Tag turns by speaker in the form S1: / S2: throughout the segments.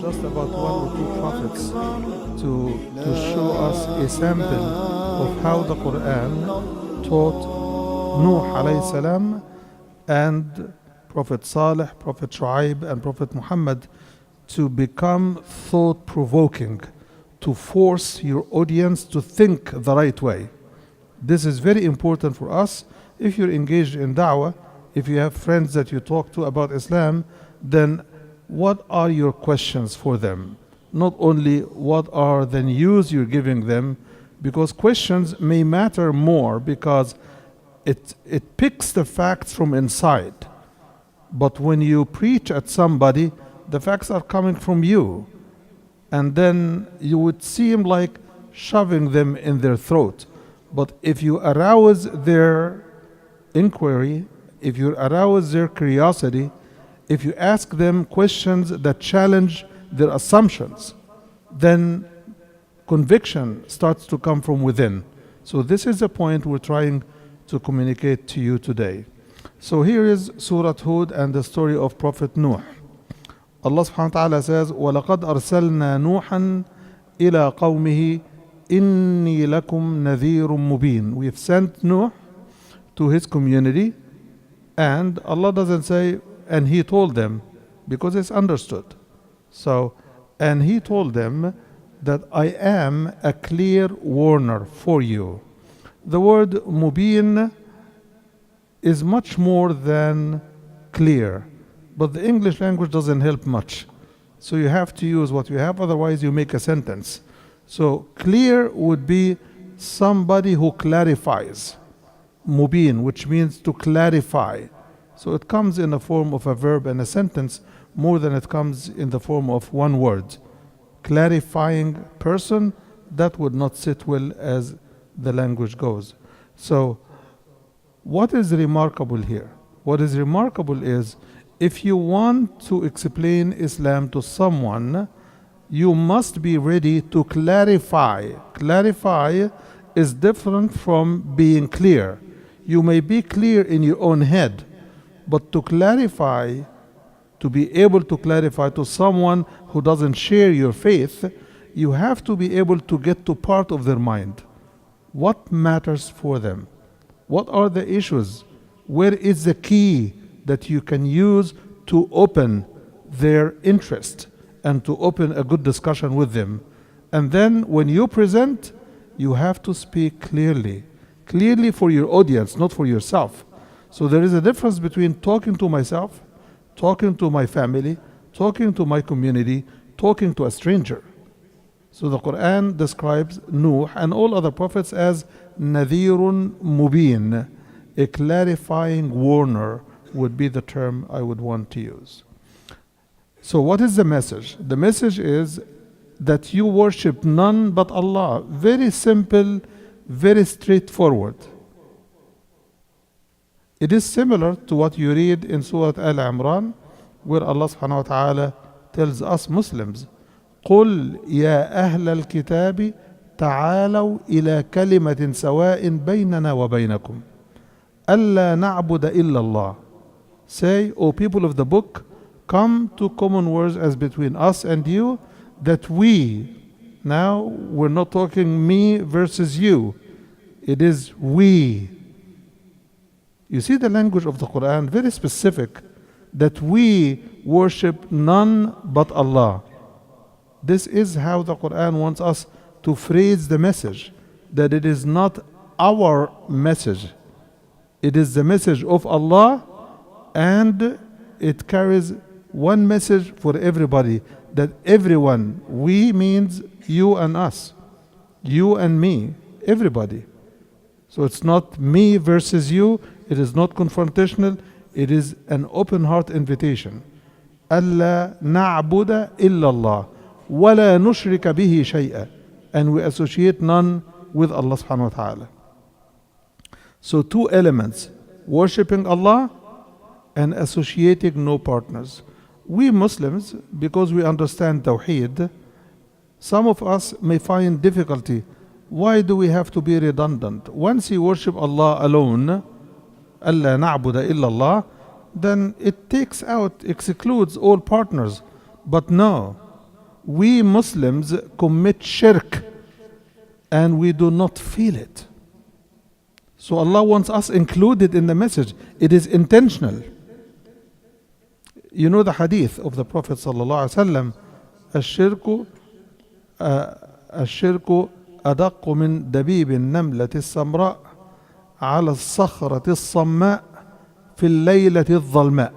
S1: just about one or two prophets to show us a sample of how the Quran taught Nuh alayhi salam and Prophet Salih, Prophet Shu'aib and Prophet Muhammad to become thought-provoking, to force your audience to think the right way. This is very important for us. If you're engaged in da'wah, if you have friends that you talk to about Islam, then what are your questions for them? Not only what are the news you're giving them, because questions may matter more because it picks the facts from inside. But when you preach at somebody, the facts are coming from you. And then you would seem like shoving them in their throat. But if you arouse their inquiry, if you arouse their curiosity, if you ask them questions that challenge their assumptions, then conviction starts to come from within. So this is the point we're trying to communicate to you today. So here is Surah Hud and the story of Prophet Nuh. Allah subhanahu wa ta'ala says, وَلَقَدْ أَرْسَلْنَا نُوحًا إِلَىٰ قَوْمِهِ إِنِّي لَكُمْ نَذِيرٌ مُبِينٌ. We have sent Nuh to his community, and Allah doesn't say, and he told them, because it's understood. So, and he told them that I am a clear warner for you. The word Mubeen is much more than clear, but the English language doesn't help much. So you have to use what you have, otherwise you make a sentence. So clear would be somebody who clarifies. Mubeen, which means to clarify. So it comes in the form of a verb and a sentence more than it comes in the form of one word. Clarifying person, that would not sit well as the language goes. So what is remarkable here? What is remarkable is if you want to explain Islam to someone, you must be ready to clarify. Clarify is different from being clear. You may be clear in your own head, but to clarify, to be able to clarify to someone who doesn't share your faith, you have to be able to get to part of their mind. What matters for them? What are the issues? Where is the key that you can use to open their interest and to open a good discussion with them? And then when you present, you have to speak clearly. Clearly for your audience, not for yourself. So there is a difference between talking to myself, talking to my family, talking to my community, talking to a stranger. So the Quran describes Nuh and all other prophets as Nadhirun Mubeen. A clarifying warner would be the term I would want to use. So what is the message? The message is that you worship none but Allah. Very simple, very straightforward. It is similar to what you read in Surah Al-Imran, where Allah subhanahu wa ta'ala tells us Muslims, قُلْ يَا أَهْلَ الْكِتَابِ تَعَالَوْا إِلَى كَلِمَةٍ سَوَاءٍ بَيْنَنَا وَبَيْنَكُمْ أَلَّا نَعْبُدَ إِلَّا اللَّهِ. Say, O people of the book, come to common words as between us and you, that we, now we're not talking me versus you, it is we. You see the language of the Quran, very specific, that we worship none but Allah. This is how the Quran wants us to phrase the message, that it is not our message. It is the message of Allah, and it carries one message for everybody, that everyone, we means you and us, you and me, everybody. So it's not me versus you, it is not confrontational, it is an open heart invitation. أَلَّا نَعْبُدَ إِلَّا اللَّهِ وَلَا نُشْرِكَ بِهِ شَيْئًا. And we associate none with Allah subhanahu wa ta'ala. So two elements, worshipping Allah and associating no partners. We Muslims, because we understand Tawheed, some of us may find difficulty. Why do we have to be redundant? Once you worship Allah alone, أَلَّا نَعْبُدَ إِلَّا اللَّهِ, then it takes out, excludes all partners. But no, we Muslims commit shirk and we do not feel it. So Allah wants us included in the message. It is intentional. You know the hadith of the Prophet sallallahu alaihi wasallam, الشرك أدق من دبيب النملة السمراء على الصخرة الصماء في الليلة الظلماء.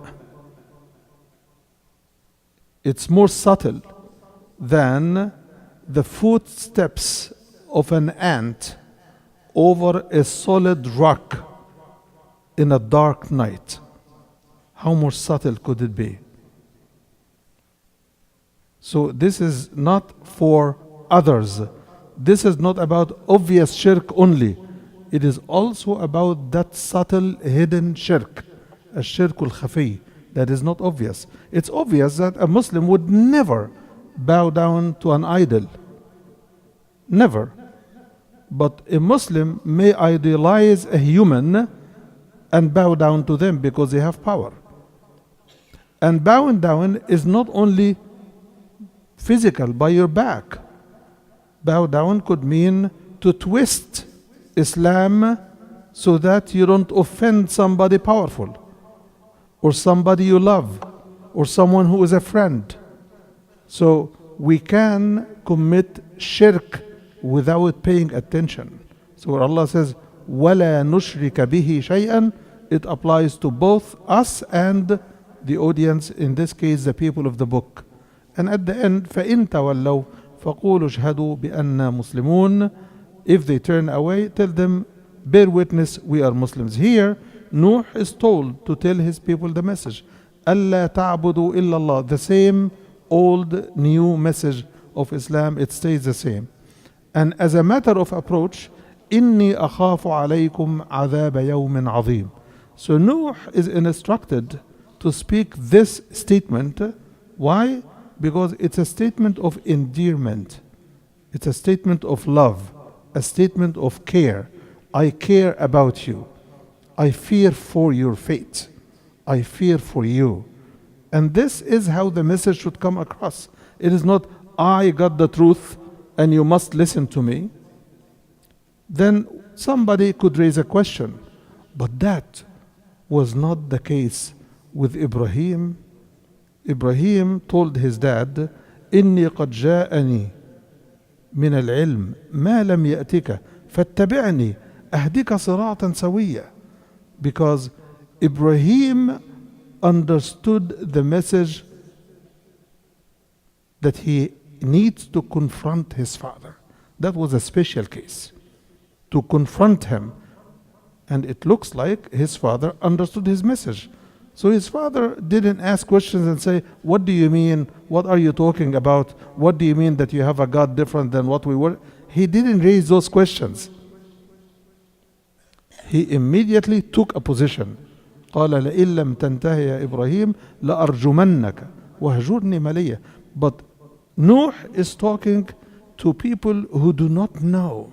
S1: It's more subtle than the footsteps of an ant over a solid rock in a dark night. How more subtle could it be? So this is not for others. This is not about obvious shirk only. It is also about that subtle hidden shirk, الشرك الخفي, that is not obvious. It's obvious that a Muslim would never bow down to an idol. Never. But a Muslim may idealize a human and bow down to them because they have power. And bowing down is not only physical, by your back. Bow down could mean to twist Islam so that you don't offend somebody powerful, or somebody you love, or someone who is a friend. So we can commit shirk without paying attention. So when Allah says, وَلَا نُشْرِكَ بِهِ شَيْئًا, it applies to both us and the audience, in this case the people of the book. And at the end, فَإِن تَوَلَّوْا فَقُولُوا اشْهَدُوا بِأَنَّا مُسْلِمُونَ. If they turn away, tell them, bear witness, we are Muslims. Here, Nuh is told to tell his people the message. أَلَّا تَعْبُدُوا إِلَّا اللَّهِ. The same old, new message of Islam, it stays the same. And as a matter of approach, إِنِّي أَخَافُ عَلَيْكُمْ عَذَابَ يَوْمٍ عَظِيمٍ. So Nuh is instructed to speak this statement. Why? Because it's a statement of endearment. It's a statement of love, a statement of care. I care about you. I fear for your fate. I fear for you. And this is how the message should come across. It is not, I got the truth and you must listen to me. Then somebody could raise a question. But that was not the case with Ibrahim. Ibrahim told his dad, إني قد جاءني من العلم ما لم يأتك فاتبعني أهدك صراطا سويا. Because Ibrahim understood the message that he needs to confront his father. That was a special case, to confront him. And it looks like his father understood his message. So his father didn't ask questions and say, what do you mean? What are you talking about? What do you mean that you have a God different than what we were? He didn't raise those questions. He immediately took a position. قال لئن لم تنتهي يا إبراهيم لأرجمنك وهجرني مليا. But Nuh is talking to people who do not know.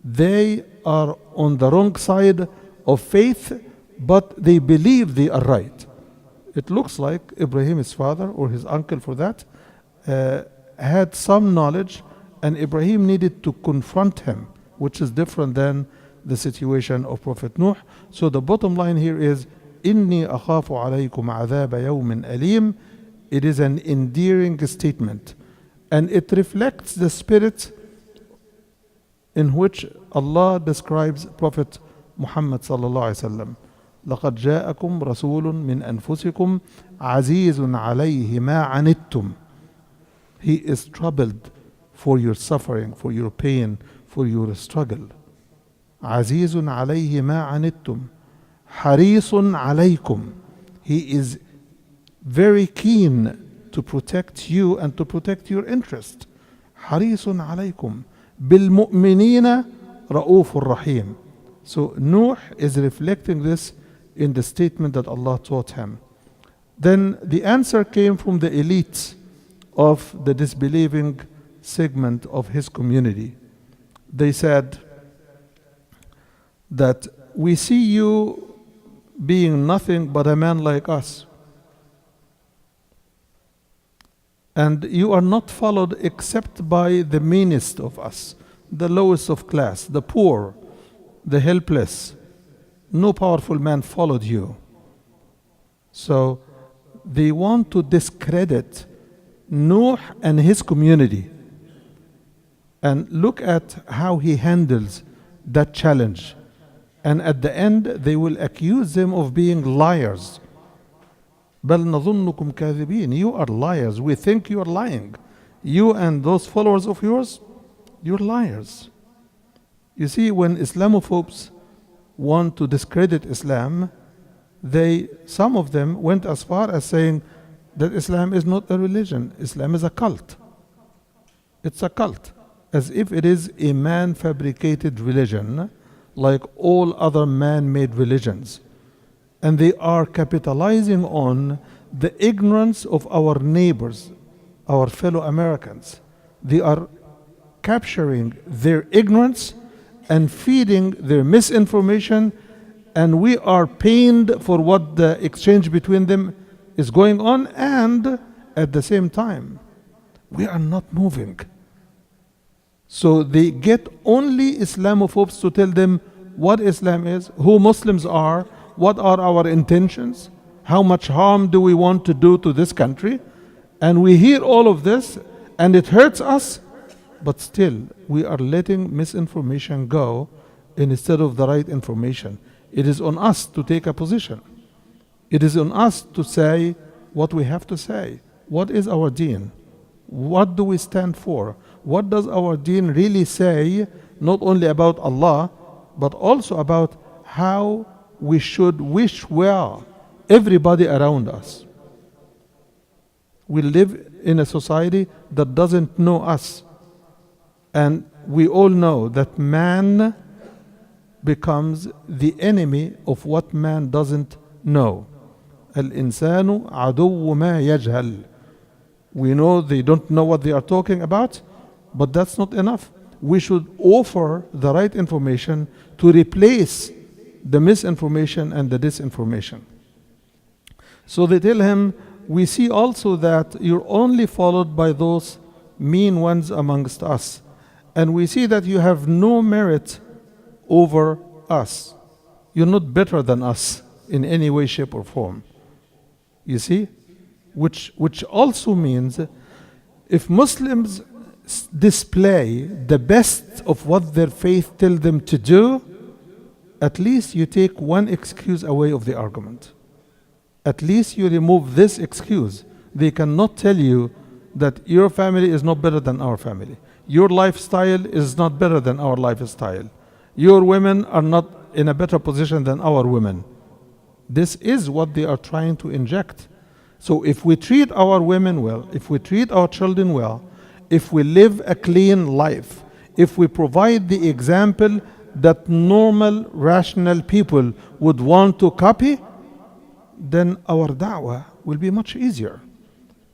S1: They are on the wrong side of faith, but they believe they are right. It looks like Ibrahim, his father, or his uncle for that, had some knowledge, and Ibrahim needed to confront him, which is different than the situation of Prophet Nuh. So the bottom line here is, إِنِّي أَخَافُ عَلَيْكُمْ عَذَابَ يَوْمٍ أَلِيمٍ. It is an endearing statement, and it reflects the spirit in which Allah describes Prophet Muhammad sallallahu alaihi wasallam. لقد جاءكم رسول من أنفسكم عزيز عليه ما عنتم. He is troubled for your suffering, for your pain, for your struggle. عزيز عليه ما عنتم حريص عليكم. He is very keen to protect you and to protect your interest. حريص عليكم بالمؤمنين رؤوف رحيم. So Nuh is reflecting this in the statement that Allah taught him. Then the answer came from the elite of the disbelieving segment of his community. They said that we see you being nothing but a man like us. And you are not followed except by the meanest of us, the lowest of class, the poor, the helpless. No powerful man followed you. So they want to discredit Nuh and his community. And look at how he handles that challenge. And at the end, they will accuse them of being liars. بل نظنكم كاذبين. You are liars. We think you are lying. You and those followers of yours, you're liars. You see, when Islamophobes want to discredit Islam, some of them went as far as saying that Islam is not a religion. Islam is a cult. It's a cult, as if it is a man-fabricated religion, like all other man-made religions. And they are capitalizing on the ignorance of our neighbors, our fellow Americans. They are capturing their ignorance and feeding their misinformation, and we are pained for what the exchange between them is going on, and at the same time, we are not moving. So they get only Islamophobes to tell them what Islam is, who Muslims are, what are our intentions, how much harm do we want to do to this country. And we hear all of this and it hurts us, but still we are letting misinformation go instead of the right information. It is on us to take a position. It is on us to say what we have to say. What is our deen? What do we stand for? What does our deen really say, not only about Allah, but also about how we should wish well everybody around us. We live in a society that doesn't know us. And we all know that man becomes the enemy of what man doesn't know. الإنسان عدو ما يجهل. We know they don't know what they are talking about, but that's not enough. We should offer the right information to replace the misinformation and the disinformation. So they tell him, we see also that you're only followed by those mean ones amongst us. And we see that you have no merit over us. You're not better than us in any way, shape, or form. You see? Which also means if Muslims display the best of what their faith tells them to do, at least you take one excuse away of the argument. At least you remove this excuse. They cannot tell you that your family is not better than our family. Your lifestyle is not better than our lifestyle. Your women are not in a better position than our women. This is what they are trying to inject. So if we treat our women well, if we treat our children well, if we live a clean life, if we provide the example that normal, rational people would want to copy, then our da'wah will be much easier.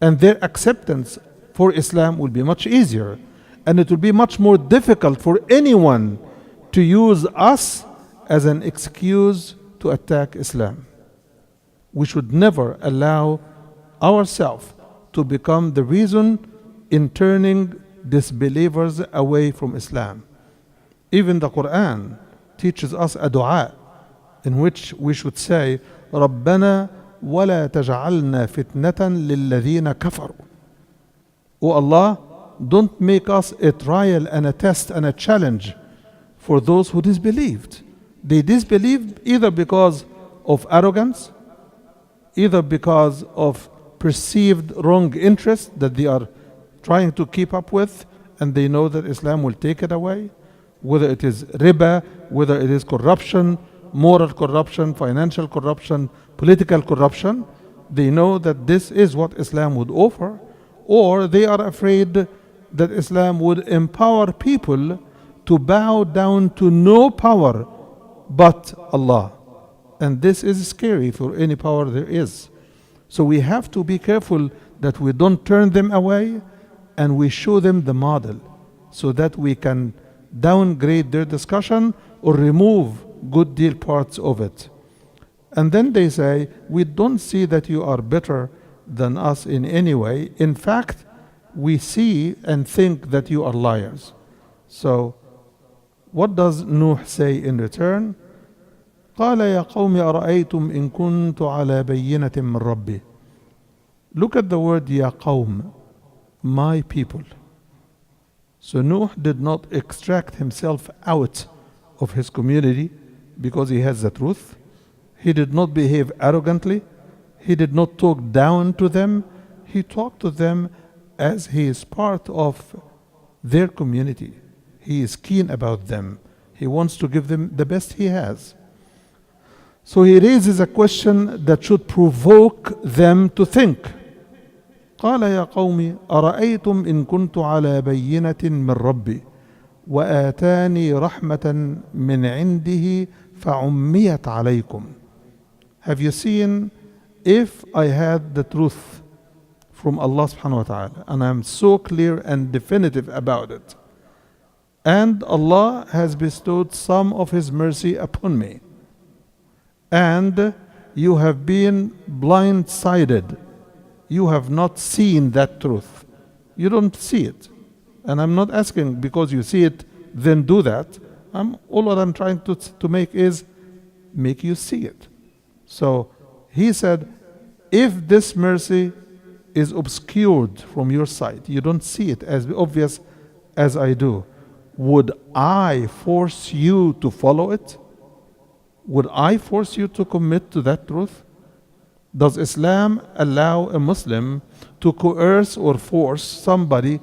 S1: And their acceptance for Islam will be much easier. And it will be much more difficult for anyone to use us as an excuse to attack Islam. We should never allow ourselves to become the reason in turning disbelievers away from Islam. Even the Quran teaches us a dua in which we should say, رَبَّنَا وَلَا تَجْعَلْنَا فِتْنَةً لِلَّذِينَ كَفَرُوا. O Allah, don't make us a trial and a test and a challenge for those who disbelieved. They disbelieved either because of arrogance, either because of perceived wrong interest that they are trying to keep up with, and they know that Islam will take it away, whether it is riba, whether it is corruption, moral corruption, financial corruption, political corruption. They know that this is what Islam would offer, or they are afraid that Islam would empower people to bow down to no power but Allah. And this is scary for any power there is. So we have to be careful that we don't turn them away, and we show them the model so that we can downgrade their discussion or remove good deal parts of it. And then they say, we don't see that you are better than us in any way. In fact, we see and think that you are liars. So what does Nuh say in return? قال يا قوم أرأيتم إن كنت على بينة من ربي. Look at the word يا قوم, my people. So Nuh did not extract himself out of his community because he has the truth. He did not behave arrogantly. He did not talk down to them. He talked to them as he is part of their community. He is keen about them. He wants to give them the best he has. So he raises a question that should provoke them to think. قال يا قوم أرأيتم إن كنت على بينة من ربي وآتاني رحمة من عنده فعميت عليكم. Have you seen, if I had the truth from Allah subhanahu wa ta'ala and I am so clear and definitive about it, and Allah has bestowed some of His mercy upon me, and you have been blindsided, you have not seen that truth, you don't see it. And I'm not asking because you see it, then do that. All what I'm trying to make is make you see it. So he said, if this mercy is obscured from your sight, you don't see it as obvious as I do, would I force you to follow it? Would I force you to commit to that truth? Does Islam allow a Muslim to coerce or force somebody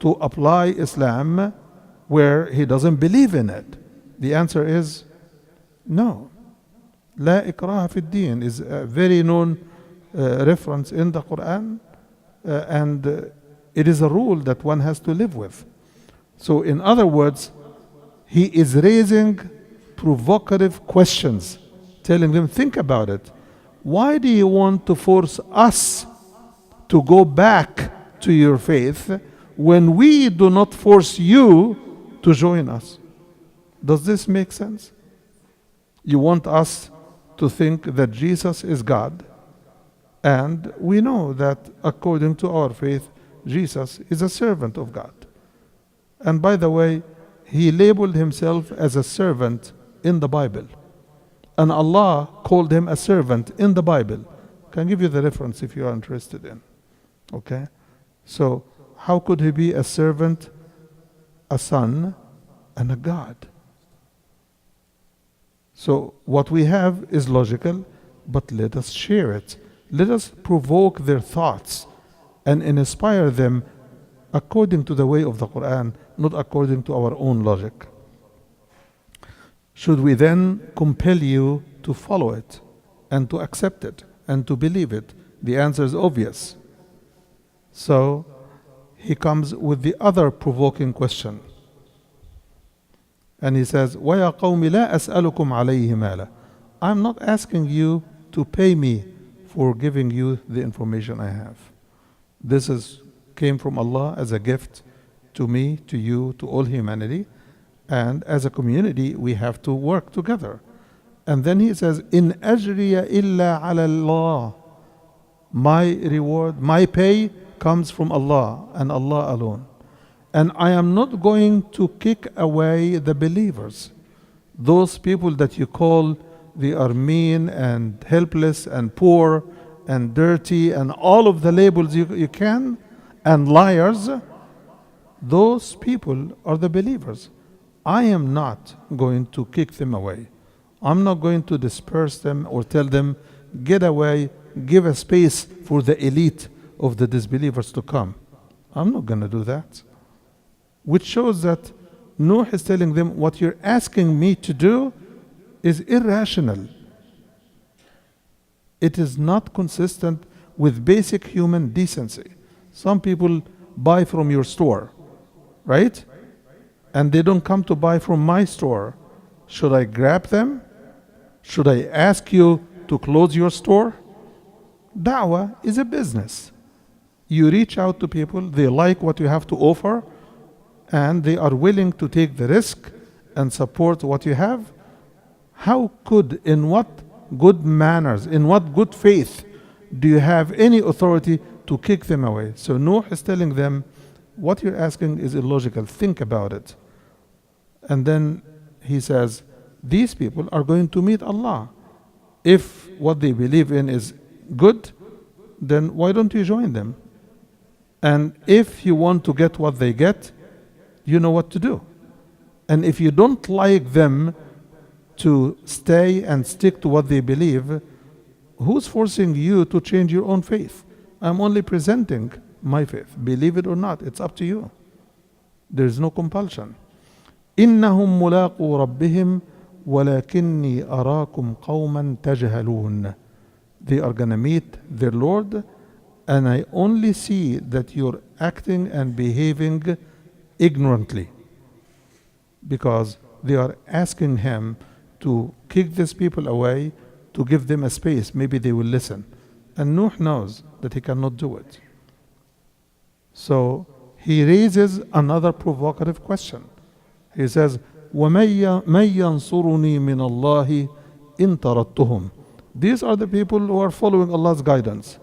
S1: to apply Islam where he doesn't believe in it? The answer is no. لا إكراه في الدين is a very known reference in the Quran, and it is a rule that one has to live with. So in other words, he is raising provocative questions, telling them, think about it. Why do you want to force us to go back to your faith when we do not force you to join us? Does this make sense? You want us to think that Jesus is God, and we know that according to our faith, Jesus is a servant of God. And by the way, he labeled himself as a servant in the Bible. And Allah called him a servant in the Bible. Can give you the reference if you are interested in. Okay? So, how could he be a servant, a son, and a God? So, what we have is logical, but let us share it. Let us provoke their thoughts and inspire them according to the way of the Quran, not according to our own logic. Should we then compel you to follow it and to accept it and to believe it? The answer is obvious. So he comes with the other provoking question. And he says, وَيَا قَوْمِ لَا أَسْأَلُكُمْ عَلَيْهِ مَالًا. I'm not asking you to pay me for giving you the information I have. This came from Allah as a gift to me, to you, to all humanity. And as a community, we have to work together. And then he says, إِنْ أَجْرِيَ إِلَّا عَلَى اللَّهِ. My reward, my pay comes from Allah and Allah alone. And I am not going to kick away the believers. Those people that you call they are mean and helpless and poor and dirty and all of the labels you can, and liars, those people are the believers. I am not going to kick them away. I'm not going to disperse them or tell them, get away, give a space for the elite of the disbelievers to come. I'm not going to do that. Which shows that Nuh is telling them, what you're asking me to do is irrational. It is not consistent with basic human decency. Some people buy from your store, right? And they don't come to buy from my store. Should I grab them? Should I ask you to close your store? Da'wah is a business. You reach out to people, they like what you have to offer, and they are willing to take the risk and support what you have. How could, in what good manners, in what good faith do you have any authority to kick them away? So Nuh is telling them, what you're asking is illogical. Think about it. And then he says, these people are going to meet Allah. If what they believe in is good, then why don't you join them? And if you want to get what they get, you know what to do. And if you don't like them to stay and stick to what they believe, who's forcing you to change your own faith? I'm only presenting my faith. Believe it or not, it's up to you. There is no compulsion. إنهم ملاقو ربهم ولكني أراكم قوما تجهلون. They are gonna meet their Lord, and I only see that you're acting and behaving ignorantly, because they are asking him to kick these people away, to give them a space. Maybe they will listen. And Nuh knows that he cannot do it. So he raises another provocative question. He says, وَمَن يَنصُرُنِي مِنَ اللَّهِ إِن طَرَدتُّهُمْ. These are the people who are following Allah's guidance.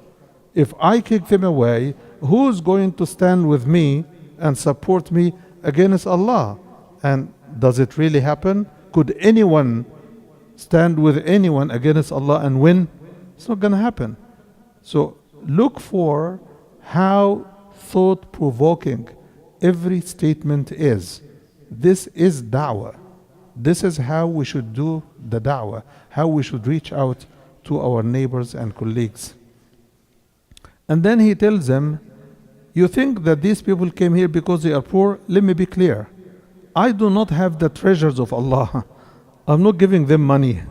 S1: If I kick them away, who's going to stand with me and support me against Allah? And does it really happen? Could anyone stand with anyone against Allah and win? It's not going to happen. So look for how thought-provoking every statement is. This is da'wah. This is how we should do the da'wah, how we should reach out to our neighbors and colleagues. And then he tells them, you think that these people came here because they are poor? Let me be clear. I do not have the treasures of Allah. I'm not giving them money.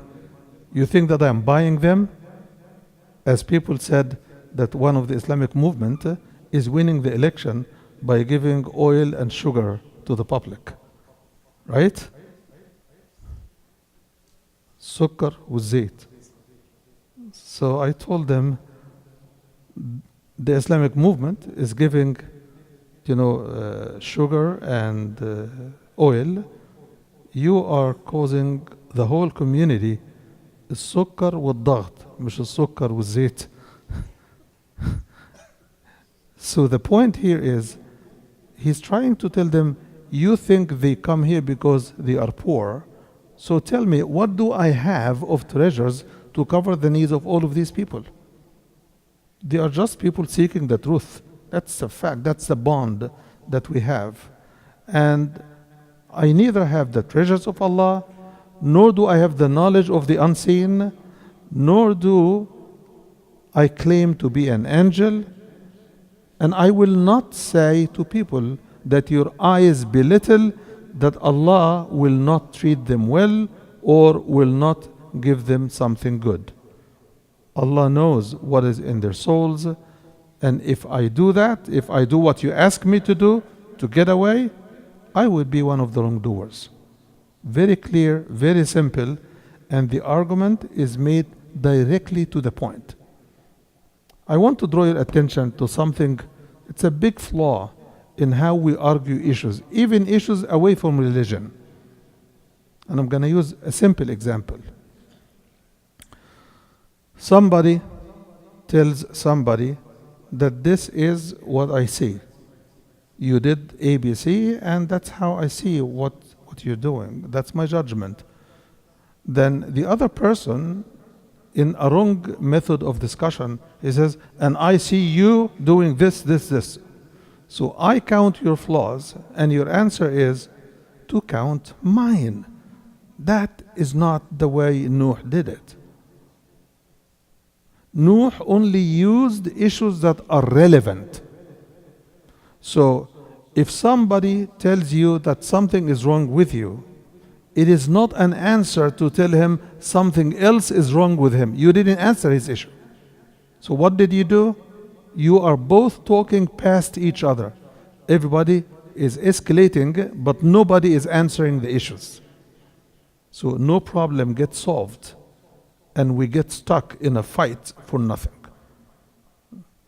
S1: You think that I'm buying them? As people said that one of the Islamic movement is winning the election by giving oil and sugar to the public. Right? Sukkar with zayt. So I told them, the Islamic movement is giving, sugar and oil. You are causing the whole community السكر والضغط مش السكر والزيت. So the point here is, he's trying to tell them, you think they come here because they are poor. So tell me, what do I have of treasures to cover the needs of all of these people? They are just people seeking the truth. That's the fact. That's the bond that we have. And I neither have the treasures of Allah, nor do I have the knowledge of the unseen, nor do I claim to be an angel. And I will not say to people that your eyes belittle, that Allah will not treat them well or will not give them something good. Allah knows what is in their souls, and if I do that, if I do what you ask me to do to get away, I would be one of the wrongdoers. Very clear, very simple, and the argument is made directly to the point. I want to draw your attention to something. It's a big flaw in how we argue issues, even issues away from religion. And I'm going to use a simple example. Somebody tells somebody that this is what I see. You did ABC, and that's how I see what you're doing. That's my judgment. Then the other person, in a wrong method of discussion, he says, and I see you doing this, this, this. So I count your flaws, and your answer is to count mine. That is not the way Nuh did it. Nuh only used issues that are relevant. So if somebody tells you that something is wrong with you, it is not an answer to tell him something else is wrong with him. You didn't answer his issue. So what did you do? You are both talking past each other. Everybody is escalating, but nobody is answering the issues. So no problem gets solved, and we get stuck in a fight for nothing.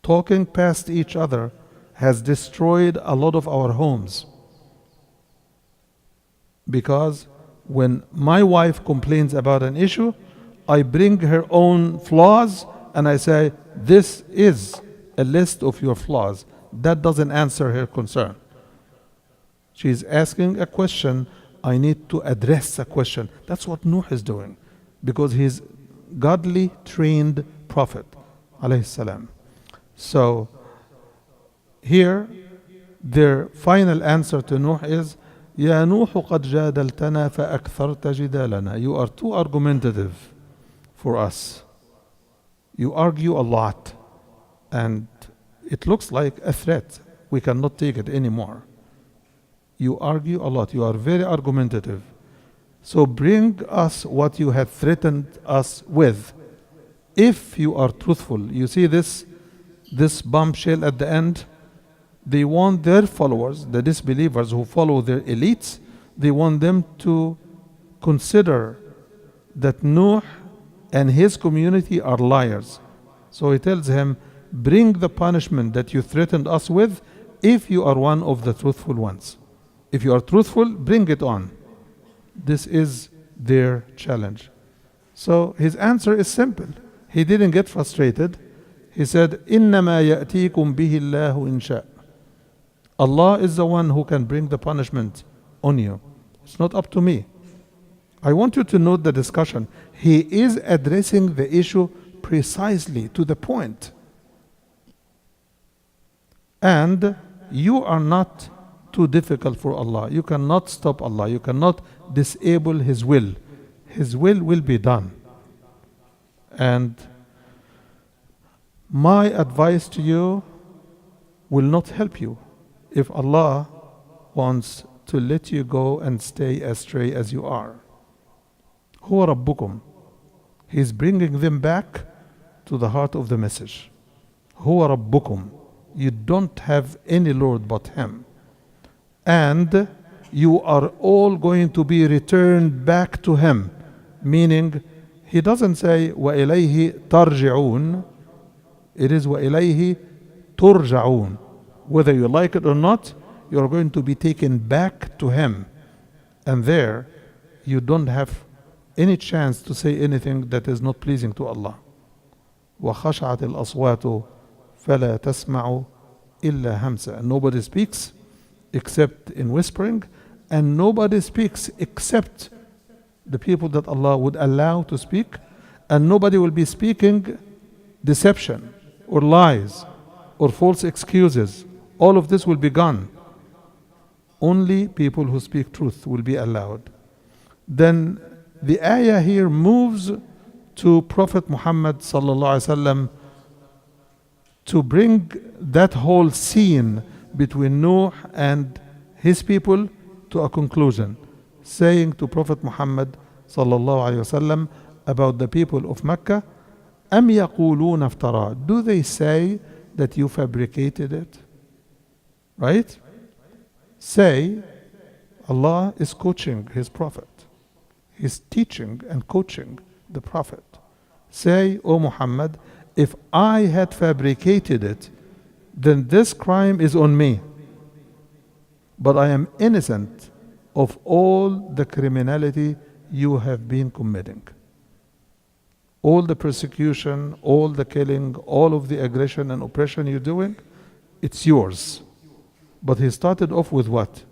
S1: Talking past each other has destroyed a lot of our homes. Because when my wife complains about an issue, I bring her own flaws and I say, this is a list of your flaws. That doesn't answer her concern. She's asking a question. I need to address a question. That's what Nuh is doing, because he's godly trained prophet alayhi salam. So here their final answer to Nuh is, يا نوح قد جادلتنا فأكثرت جدالنا. You are too argumentative for us. You argue a lot, and it looks like a threat. We cannot take it anymore. You argue a lot. You are very argumentative. So bring us what you have threatened us with. If you are truthful. You see this bombshell at the end? They want their followers, the disbelievers who follow their elites, they want them to consider that Nuh and his community are liars. So he tells him, bring the punishment that you threatened us with if you are one of the truthful ones. If you are truthful, bring it on. This is their challenge. So his answer is simple. He didn't get frustrated. He said, إِنَّمَا يَأْتِيكُمْ بِهِ اللَّهُ إِنْ شَاءَ. Allah is the one who can bring the punishment on you. It's not up to me. I want you to note the discussion. He is addressing the issue precisely to the point. And you are not too difficult for Allah. You cannot stop Allah. You cannot disable His will. His will be done. And my advice to you will not help you if Allah wants to let you go and stay astray as you are. هو ربكم. He's bringing them back to the heart of the message. هو ربكم. You don't have any Lord but Him. And you are all going to be returned back to Him. Meaning, He doesn't say وَإِلَيْهِ تَرْجِعُونَ. It is وَإِلَيْهِ تُرْجَعُونَ. Whether you like it or not, you are going to be taken back to Him. And there, you don't have any chance to say anything that is not pleasing to Allah. وَخَشَعَتِ الْأَصْوَاتُ فَلَا تَسْمَعُ إِلَّا هَمْسًا. Nobody speaks except in whispering, and nobody speaks except the people that Allah would allow to speak, and nobody will be speaking deception or lies or false excuses. All of this will be gone. Only people who speak truth will be allowed. Then the ayah here moves to Prophet Muhammad sallallahu alaihi wasallam to bring that whole scene between Nuh and his people to a conclusion, saying to Prophet Muhammad sallallahu alaihi wasallam about the people of Mecca, أَمْ يَقُولُونَ افْتَرَى. Do they say that you fabricated it? Right? Say, Allah is coaching His Prophet. He's teaching and coaching the Prophet. Say, O Muhammad, if I had fabricated it, then this crime is on me. But I am innocent of all the criminality you have been committing. All the persecution, all the killing, all of the aggression and oppression you're doing, it's yours. But he started off with what?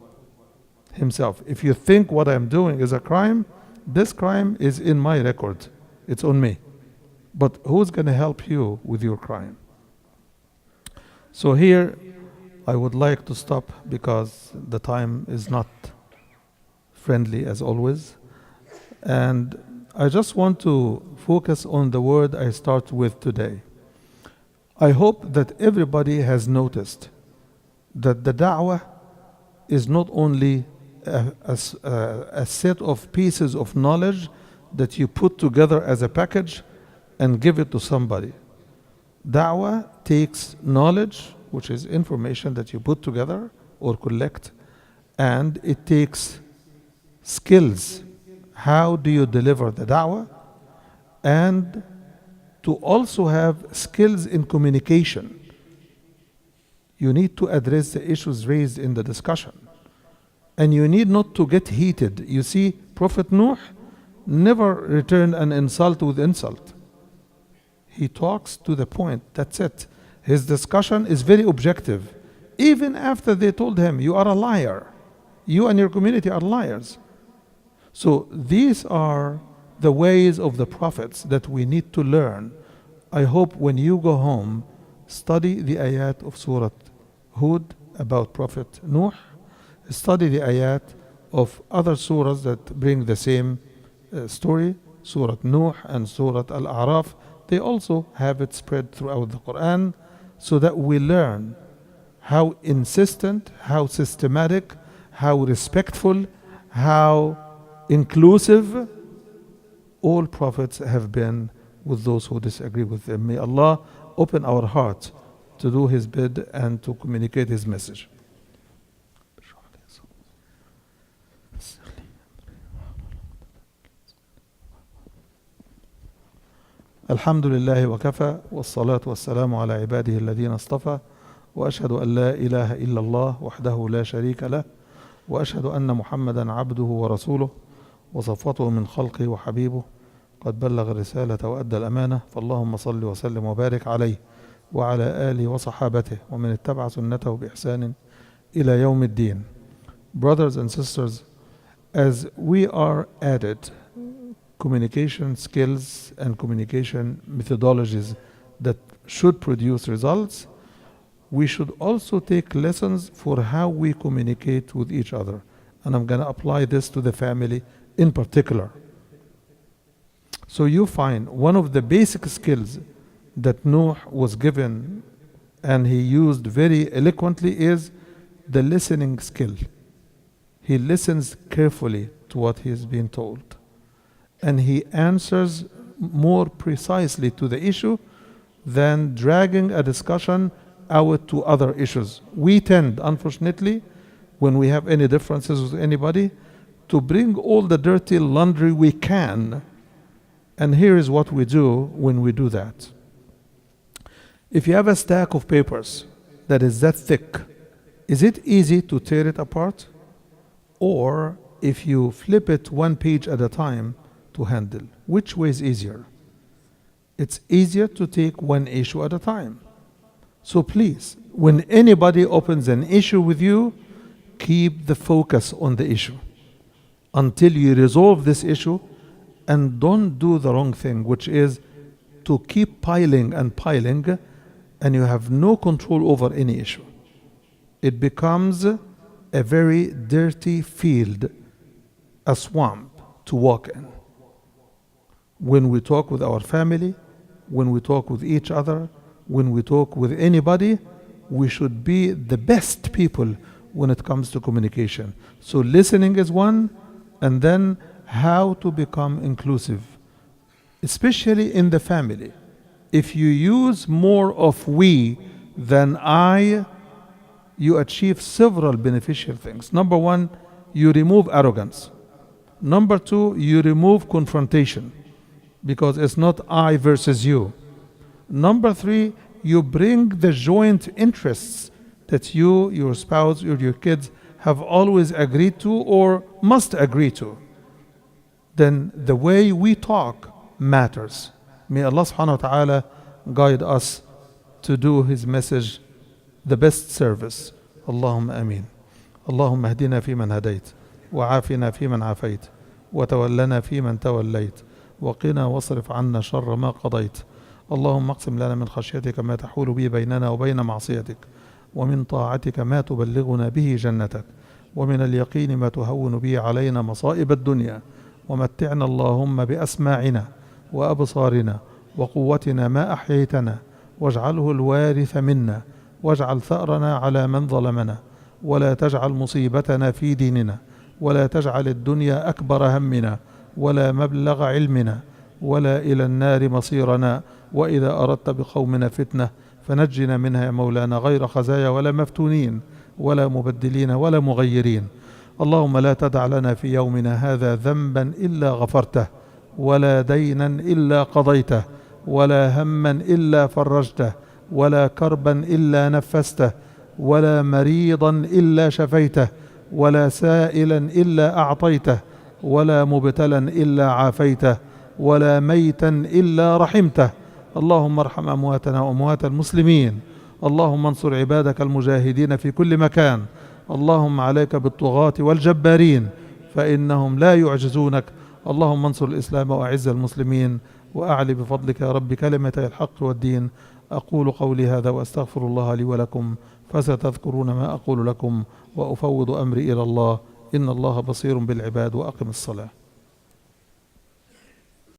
S1: Himself. If you think what I'm doing is a crime, this crime is in my record. It's on me. But who's going to help you with your crime? So here, I would like to stop because the time is not friendly as always. And I just want to focus on the word I start with today. I hope that everybody has noticed that the da'wah is not only a set of pieces of knowledge that you put together as a package and give it to somebody. Da'wah takes knowledge, which is information that you put together or collect, and it takes skills. How do you deliver the da'wah? And to also have skills in communication. You need to address the issues raised in the discussion. And you need not to get heated. You see, Prophet Nuh never returned an insult with insult. He talks to the point. That's it. His discussion is very objective. Even after they told him, you are a liar. You and your community are liars. So these are the ways of the prophets that we need to learn. I hope when you go home, study the ayat of Surah Hud about Prophet Nuh. Study the ayat of other surahs that bring the same story, Surah Nuh and Surah Al-A'raf. They also have it spread throughout the Quran, so that we learn how insistent, how systematic, how respectful, how inclusive all prophets have been with those who disagree with them. May Allah open our hearts to do His bid and to communicate His message. الحمد لله وكفى والصلاة والسلام على عباده الذين اصطفى وأشهد أن لا إله إلا الله وحده لا شريك له وأشهد أن محمدا عبده ورسوله وصفوته من خلقه وحبيبه قد بلغ الرسالة وأدى الأمانة فاللهم صل وسلم وبارك عليه وعلى آله وصحابته ومن اتبع سنته بإحسان إلى يوم الدين. Brothers and sisters, as we are added communication skills and communication methodologies that should produce results, we should also take lessons for how we communicate with each other. And I'm going to apply this to the family in particular. So you find one of the basic skills that Nuh was given and he used very eloquently is the listening skill. He listens carefully to what he is being told, and he answers more precisely to the issue than dragging a discussion out to other issues. We tend, unfortunately, when we have any differences with anybody, to bring all the dirty laundry we can. And here is what we do when we do that. If you have a stack of papers that is that thick, is it easy to tear it apart? Or if you flip it one page at a time to handle, which way is easier? It's easier to take one issue at a time. So please, when anybody opens an issue with you, keep the focus on the issue until you resolve this issue, and don't do the wrong thing, which is to keep piling and piling, and you have no control over any issue. It becomes a very dirty field, a swamp to walk in. When we talk with our family, when we talk with each other, when we talk with anybody, we should be the best people when it comes to communication. So listening is one, and then how to become inclusive, especially in the family. If you use more of we than I, you achieve several beneficial things. Number one, you remove arrogance. Number two, you remove confrontation, because it's not I versus you. Number three, you bring the joint interests that you, your spouse, or your kids have always agreed to or must agree to. Then the way we talk matters. May Allah subhanahu wa ta'ala guide us to do His message the best service. Allahumma ameen. Allahumma hdina fi man hadayt, wa afina fi man afayt, wa tawallana fi man tawallayt, wa qina wasrif anna sharra ma qadayt. اللهم اقسم لنا من خشيتك ما تحول به بيننا وبين معصيتك ومن طاعتك ما تبلغنا به جنتك ومن اليقين ما تهون به علينا مصائب الدنيا ومتعنا اللهم بأسماعنا وأبصارنا وقوتنا ما أحييتنا واجعله الوارث منا واجعل ثأرنا على من ظلمنا ولا تجعل مصيبتنا في ديننا ولا تجعل الدنيا أكبر همنا ولا مبلغ علمنا ولا إلى النار مصيرنا وإذا أردت بقومنا فتنة فنجنا منها يا مولانا غير خزايا ولا مفتونين ولا مبدلين ولا مغيرين. اللهم لا تدع لنا في يومنا هذا ذنبا إلا غفرته ولا دينا إلا قضيته ولا هما إلا فرجته ولا كربا إلا نفسته ولا مريضا إلا شفيته ولا سائلا إلا أعطيته ولا مبتلا إلا عافيته ولا ميتا إلا رحمته. اللهم ارحم أمواتنا وأموات المسلمين. اللهم انصر عبادك المجاهدين في كل مكان. اللهم عليك بالطغاة والجبارين فإنهم لا يعجزونك. اللهم انصر الإسلام وأعز المسلمين وأعلي بفضلك يا رب كلمتي الحق والدين. أقول قولي هذا وأستغفر الله لي ولكم، فستذكرون ما أقول لكم، وأفوض أمري إلى الله، إن الله بصير بالعباد. وأقم الصلاة.